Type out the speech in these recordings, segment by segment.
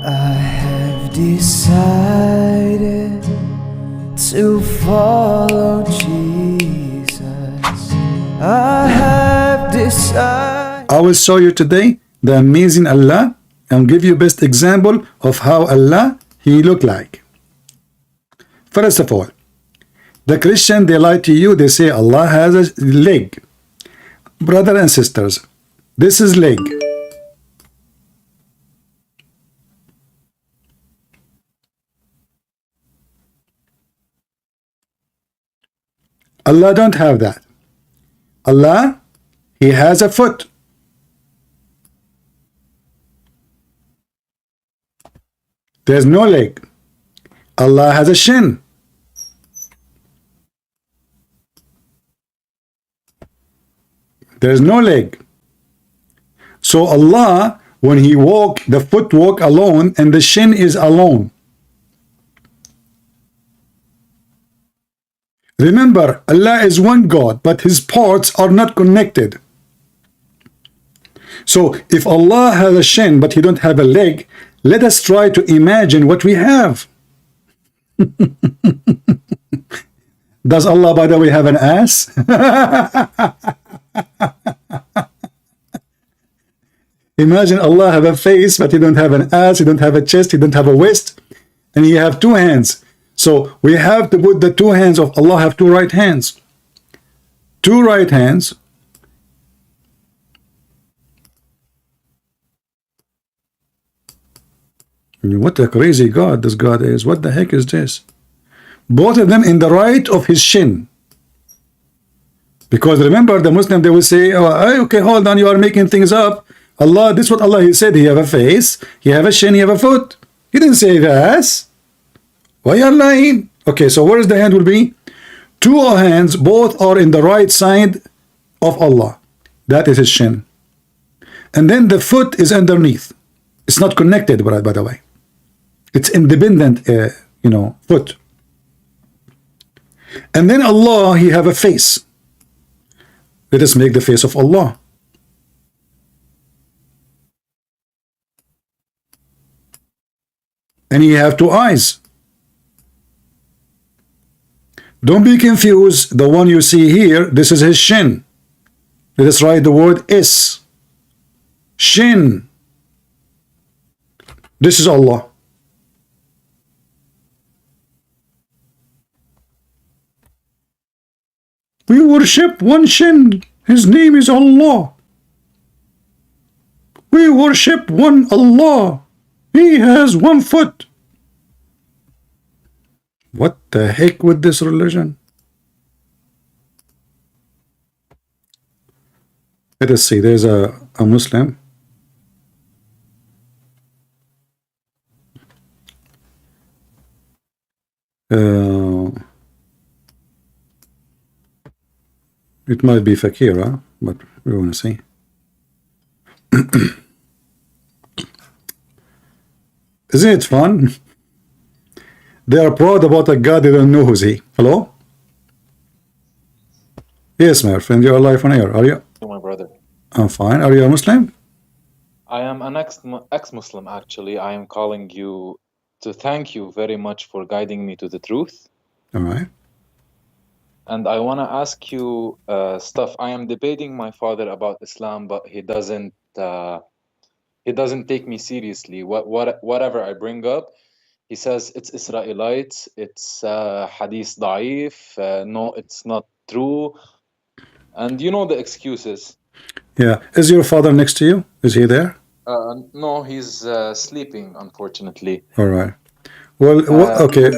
I have decided to follow Jesus. I have decided. I will show you today the amazing Allah and give you best example of how Allah He look like. First of all, the Christian, they lie to you. They say Allah has a leg. Brother and sisters, this is leg. Allah don't have that. Allah, He has a foot. There's no leg. Allah has a shin. There's no leg. So Allah, when He walk, the foot walk alone and the shin is alone. Remember, Allah is one God, but His parts are not connected. So if Allah has a shin but He don't have a leg, let us try to imagine what we have. Does Allah, by the way, have an ass? Imagine Allah have a face, but He don't have an ass, He don't have a chest, He don't have a waist, and He have two hands. So we have to put the two hands of Allah have two right hands. Two right hands. What a crazy God this God is. What the heck is this? Both of them in the right of His shin. Because remember, the Muslim, they will say, oh, okay, hold on, you are making things up. Allah, this is what Allah He said. He have a face, He have a shin, He have a foot. He didn't say the ass. Why are you lying? Okay, so where is the hand will be? Two hands, both are in the right side of Allah. That is His shin. And then the foot is underneath. It's not connected, by the way. It's independent, foot. And then Allah, He have a face. Let us make the face of Allah. And He have two eyes. Don't be confused. The one you see here, this is His shin. Let us write the word is. Shin. This is Allah. We worship one shin. His name is Allah. We worship one Allah. He has one foot. What the heck with this religion? Let us see. There's a Muslim. It might be Fakira, but we want to see. Isn't it fun? They are proud about a God they don't know who's He. Hello? Yes, my friend, you are live on air. Are you? My brother. I'm fine. Are you a Muslim? I am an ex-Muslim, actually. I am calling you to thank you very much for guiding me to the truth. All right. And I want to ask you stuff. I am debating my father about Islam, but he doesn't take me seriously. Whatever I bring up, he says it's Israelites, it's hadith da'if, no, it's not true. And you know the excuses. Yeah. Is your father next to you? Is he there? No, he's sleeping, unfortunately. All right. Well, okay.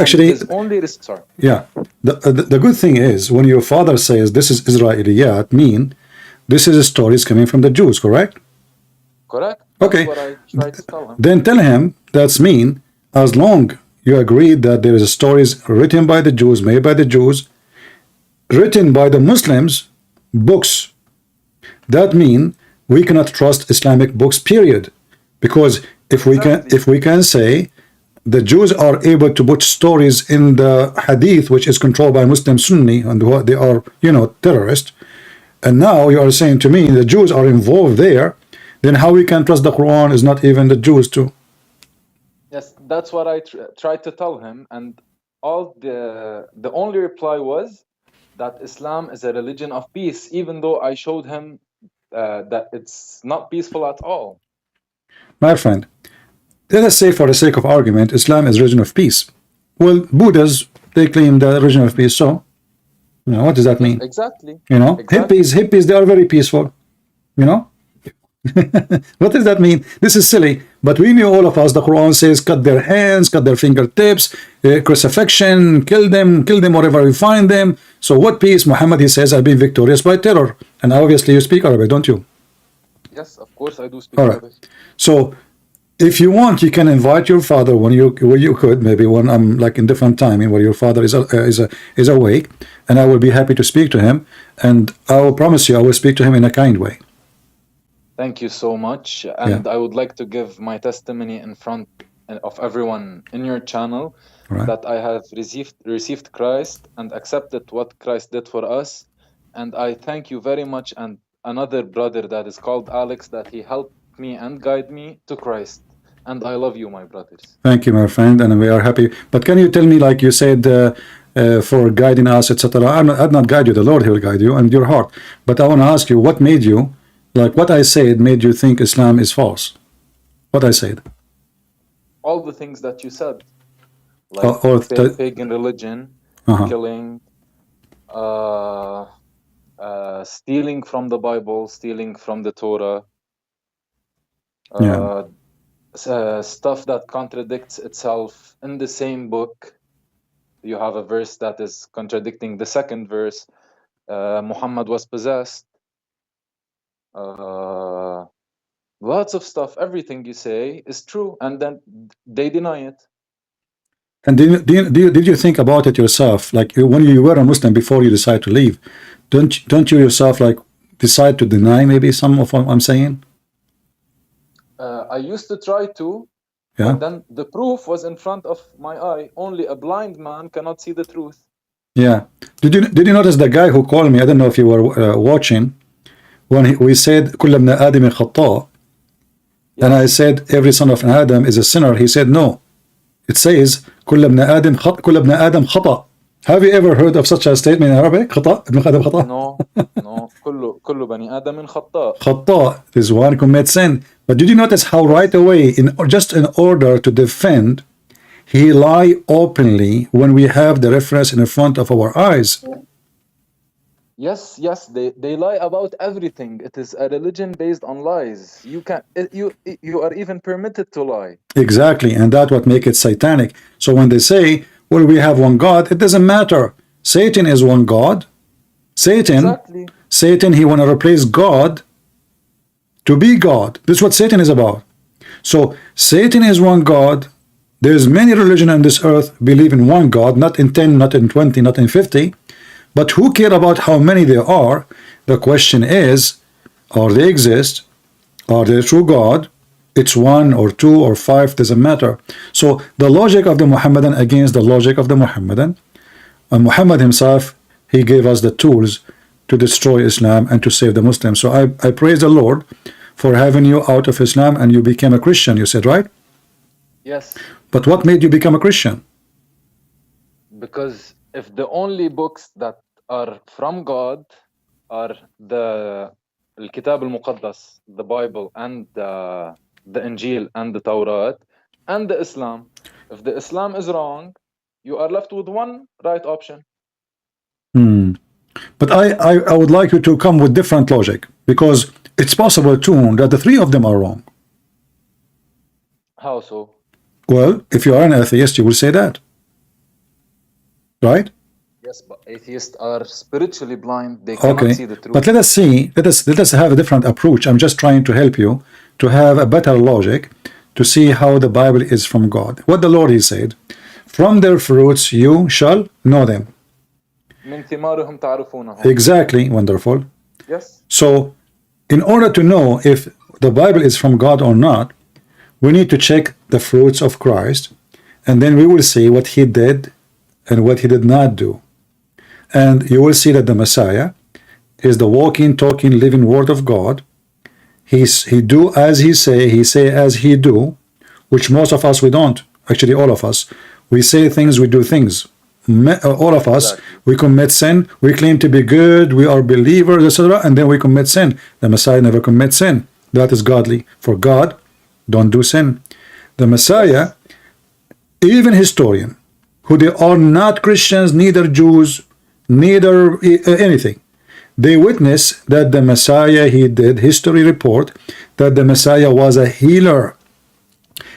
Actually, sorry. Yeah. The good thing is, when your father says this is Israeliyat, mean this is stories coming from the Jews, correct? Correct. Okay. That's what I tried to tell him. Then tell him that's mean as long you agree that there is stories written by the Jews, made by the Jews, written by the Muslims, books. That mean we cannot trust Islamic books, period. Because if we can say the Jews are able to put stories in the hadith, which is controlled by Muslim Sunni, and they are, terrorists, and now you are saying to me the Jews are involved there, then how we can trust the Quran is not even the Jews too? Yes, that's what I tried to tell him, and all the only reply was that Islam is a religion of peace, even though I showed him that it's not peaceful at all. My friend, let us say for the sake of argument, Islam is religion of peace. Well, Buddhas, they claim the religion of peace, so you know, what does that mean? Exactly. You know, Exactly. hippies, they are very peaceful. You know, what does that mean? This is silly. But we knew, all of us, the Quran says, cut their hands, cut their fingertips, crucifixion, kill them wherever we find them. So what peace? Muhammad, he says, I've been victorious by terror. And obviously you speak Arabic, don't you? Yes, of course I do speak All right. Arabic. So if you want, you can invite your father when you could, maybe when I'm like in different timing where your father is awake, and I will be happy to speak to him, and I will promise you I will speak to him in a kind way. Thank you so much, and I would like to give my testimony in front of everyone in your channel, Right. that I have received Christ and accepted what Christ did for us, and I thank you very much, and another brother that is called Alex, that he helped me and guide me to Christ, and I love you, my brothers. Thank you, my friend, and we are happy. But can you tell me, like you said, for guiding us, etc. I'll not guide you. The Lord, He will guide you and your heart. But I want to ask you, what made you, like what I said, made you think Islam is false? What I said? All the things that you said, like pagan religion, killing, stealing from the Bible, stealing from the Torah, stuff that contradicts itself in the same book. You have a verse that is contradicting the second verse. Muhammad was possessed. Lots of stuff. Everything you say is true, and then they deny it. And did you think about it yourself? Like when you were a Muslim before you decide to leave, don't you yourself like decide to deny maybe some of what I'm saying? I used to try to, but then the proof was in front of my eye. Only a blind man cannot see the truth. Yeah. Did you notice the guy who called me? I don't know if you were watching when we said كل ابن آدم خطاء, and I said every son of Adam is a sinner. He said no. It says كل ابن آدم خطأ. Have you ever heard of such a statement in Arabic? خطأ ابن آدم خطأ. No. كل بني آدم خطاء. خطاء is one commits sin. But did you notice how right away, just in order to defend, he lie openly when we have the reference in front of our eyes? Yes, they lie about everything. It is a religion based on lies. You are even permitted to lie. Exactly, and that's what makes it satanic. So when they say, well, we have one God, it doesn't matter. Satan is one God. Satan, he want to replace God to be God. This is what Satan is about. So Satan is one God. There's many religions on this earth believe in one God, not in 10, not in 20, not in 50. But who care about how many there are? The question is, or they exist, are they true God? It's one or two or five, doesn't matter. So the logic of the Muhammadan against the logic of the Muhammadan, and Muhammad himself, he gave us the tools to destroy Islam and to save the Muslims. So I praise the Lord for having you out of Islam and you became a Christian, you said, right? Yes. But what made you become a Christian? Because if the only books that are from God are the Kitab al-Muqaddas, the Bible, and the Injil, and the Torah, and the Islam, if the Islam is wrong, you are left with one right option. But I would like you to come with different logic, because it's possible too that the three of them are wrong. How so? Well, if you are an atheist, you will say that, right? Yes, but atheists are spiritually blind. They cannot see the truth. But let us have a different approach. I'm just trying to help you to have a better logic to see how the Bible is from God. What the Lord, He said, from their fruits you shall know them. من ثمارهم تعرفونهم. Exactly, wonderful. Yes. So, in order to know if the Bible is from God or not, we need to check the fruits of Christ, and then we will see what He did and what He did not do. And you will see that the Messiah is the walking, talking, living Word of God. he do as he say as he do, which most of us we don't. Actually, all of us, we say things, we do things. All of us, we commit sin. We claim to be good, we are believers, etc., and then we commit sin. The Messiah never commits sin. That is godly. For God, don't do sin. The Messiah, even historian, who they are not Christians, neither Jews, neither anything, they witness that the Messiah, he did history report that the Messiah was a healer.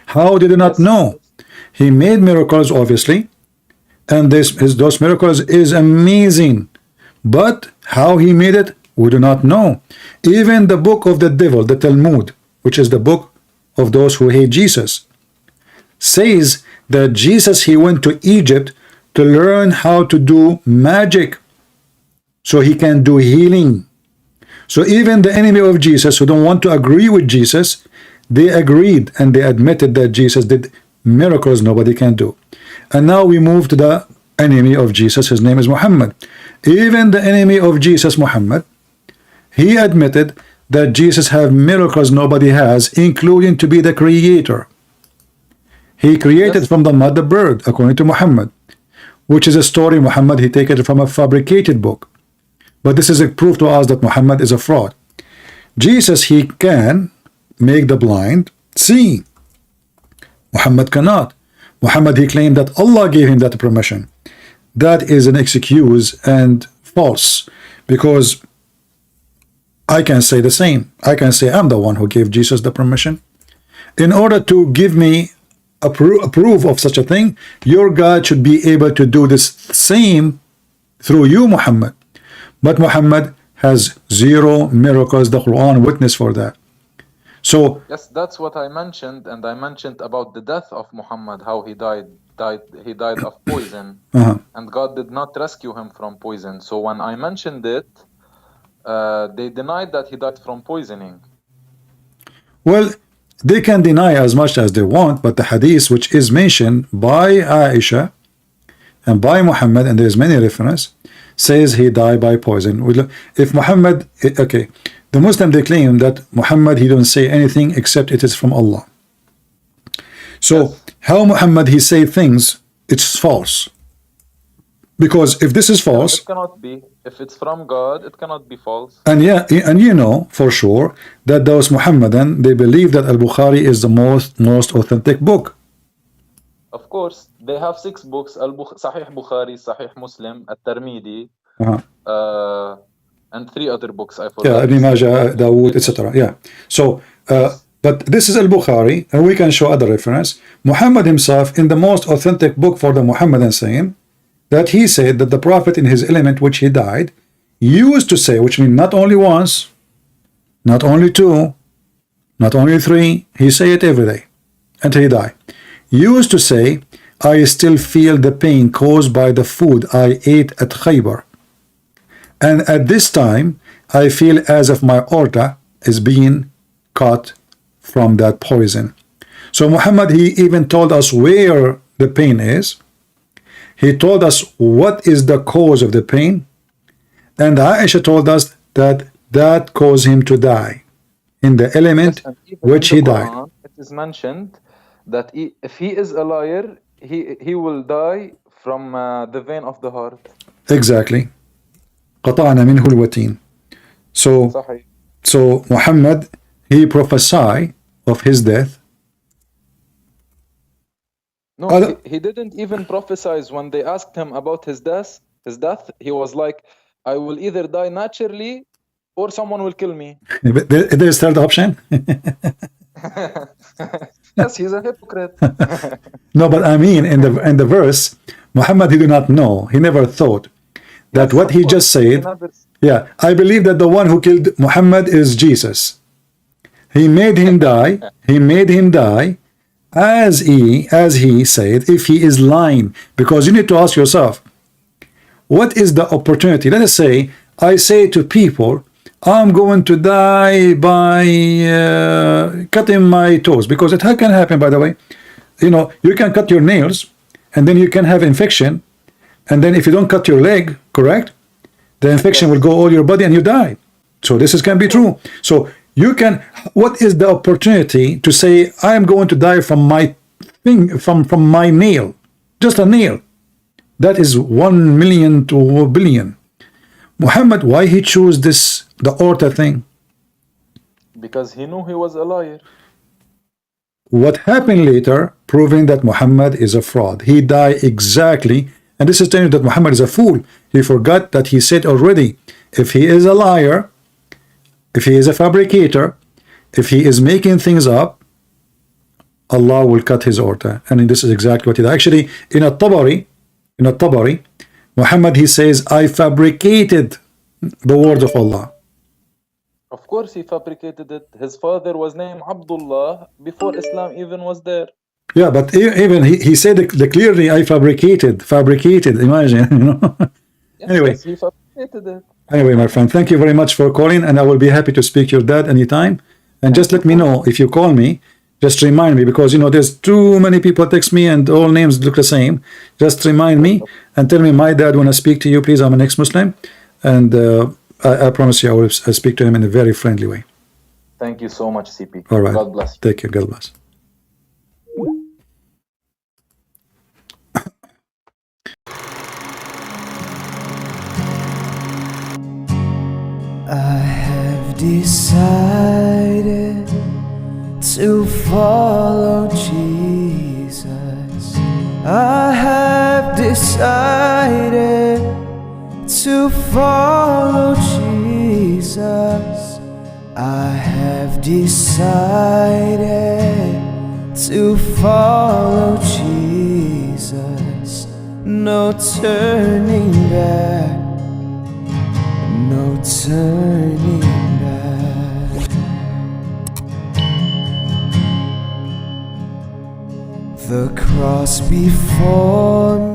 How did they not know? He made miracles, obviously, and those miracles is amazing. But how he made it, we do not know. Even the book of the devil, the Talmud, which is the book of those who hate Jesus, says that Jesus, he went to Egypt to learn how to do magic so he can do healing. So even the enemy of Jesus who don't want to agree with Jesus, they agreed and they admitted that Jesus did miracles nobody can do. And now we move to the enemy of Jesus. His name is Muhammad. Even the enemy of Jesus, Muhammad, he admitted that Jesus have miracles nobody has, including to be the creator. He created from the mother bird, according to Muhammad, which is a story. Muhammad, he take it from a fabricated book. But this is a proof to us that Muhammad is a fraud. Jesus, he can make the blind see. Muhammad cannot. Muhammad, he claimed that Allah gave him that permission. That is an excuse and false, because I can say the same. I can say I'm the one who gave Jesus the permission. In order to give me a proof of such a thing, your God should be able to do this same through you, Muhammad. But Muhammad has zero miracles. The Qur'an witness for that. So yes, that's what I mentioned, and I mentioned about the death of Muhammad, how he died of poison, and God did not rescue him from poison. So when I mentioned it, they denied that he died from poisoning. Well, they can deny as much as they want, but the hadith which is mentioned by Aisha and by Muhammad, and there's many references, says he died by poison. If Muhammad, okay, the Muslim, they claim that Muhammad, he don't say anything except it is from Allah. So yes, how Muhammad he say things, it's false. Because if this is false, it cannot be. If it's from God, it cannot be false. And yeah, and you know for sure that those Muhammadan, they believe that Al-Bukhari is the most authentic book. Of course, they have 6 books: Sahih Bukhari, Sahih Muslim, At-Tirmidhi, and 3 other books I forgot. Yeah, Ibn Majah, Dawood, etc. Yeah. So, but this is Al-Bukhari, and we can show other reference. Muhammad himself, in the most authentic book for the Muhammadan saying, that he said that the Prophet in his element which he died used to say, which means not only once, not only 2, not only 3, he say it every day until he died. Used to say, I still feel the pain caused by the food I ate at Khaybar. And at this time, I feel as if my aorta is being cut from that poison. So Muhammad, he even told us where the pain is. He told us what is the cause of the pain. And Aisha told us that that caused him to die in the element which he died. It is mentioned that if he is a liar, he will die from the vein of the heart. Exactly. قطعنا منه الوتين. So Muhammad, he prophesied of his death. No, he didn't even prophesy. When they asked him about his death, he was like, I will either die naturally or someone will kill me. There's third option. Yes, he's a hypocrite. No, but I mean, in the verse, Muhammad, he did not know. He never thought that what he just said. Yeah, I believe that the one who killed Muhammad is Jesus. He made him die. He made him die as he said, if he is lying. Because you need to ask yourself, what is the opportunity? Let us say, I say to people, I'm going to die by cutting my toes, because it can happen, by the way. You know, you can cut your nails and then you can have infection, and then if you don't cut your leg, correct, the infection will go all your body and you die. So this can be true. So You can, what is the opportunity to say, I am going to die from my thing, from my nail, just a nail? That is 1 million to 1 billion. Muhammad, why he chose this, the aorta thing? Because he knew he was a liar. What happened later, proving that Muhammad is a fraud. He died exactly, and this is telling you that Muhammad is a fool. He forgot that he said already, if he is a liar, if he is a fabricator, if he is making things up, Allah will cut his aorta. And this is exactly what he did. Actually, in a Tabari, Muhammad, he says, I fabricated the words of Allah. Of course he fabricated it. His father was named Abdullah before Islam even was there. Yeah, but even he said clearly, I fabricated, imagine, you know. Yes, Anyway. yes, he fabricated it. Anyway, my friend, thank you very much for calling, and I will be happy to speak to your dad anytime. And just let me know if you call me. Just remind me, because you know there's too many people text me and all names look the same. Just remind me and tell me, my dad, when I speak to you, please, I'm an ex-Muslim, and I promise you I will speak to him in a very friendly way. Thank you so much, CP. All right. God bless you. Take care. God bless. I have decided to follow Jesus. I have decided to follow Jesus. I have decided to follow Jesus. No turning back. No turning back. The cross before me